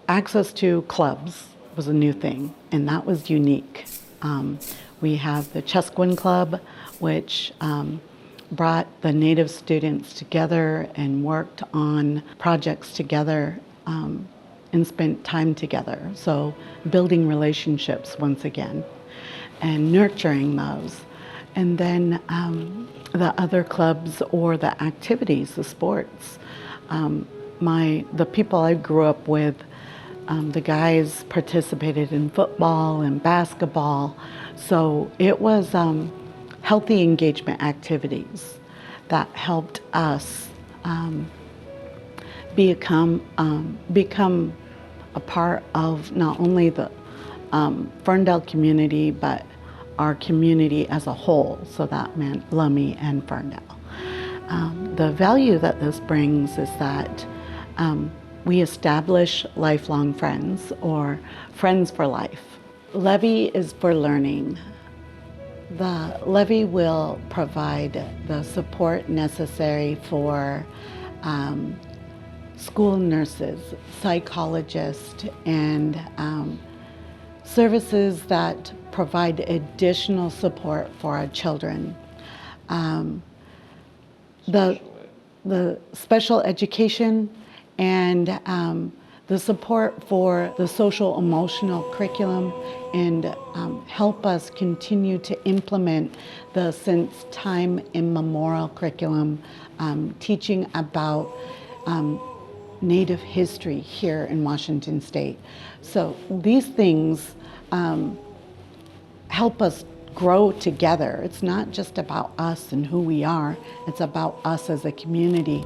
Access to clubs was a new thing, and that was unique. We have the Chesquin Club, which brought the Native students together and worked on projects together and spent time together. So building relationships once again and nurturing those. And then the other clubs or the activities, the sports. The people I grew up with, the guys participated in football and basketball. So it was healthy engagement activities that helped us become a part of not only the Ferndale community, but our community as a whole. So that meant Lummi and Ferndale. The value that this brings is that we establish lifelong friends or friends for life. Levy is for learning. The Levy will provide the support necessary for school nurses, psychologists, and services that provide additional support for our children. The special education and the support for the social emotional curriculum and help us continue to implement the since time immemorial curriculum, teaching about Native history here in Washington State. So these things help us grow together. It's not just about us and who we are, it's about us as a community.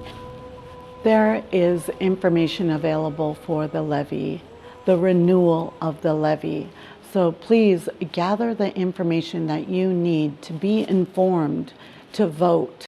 There is information available for the levy, the renewal of the levy. So please gather the information that you need to be informed to vote.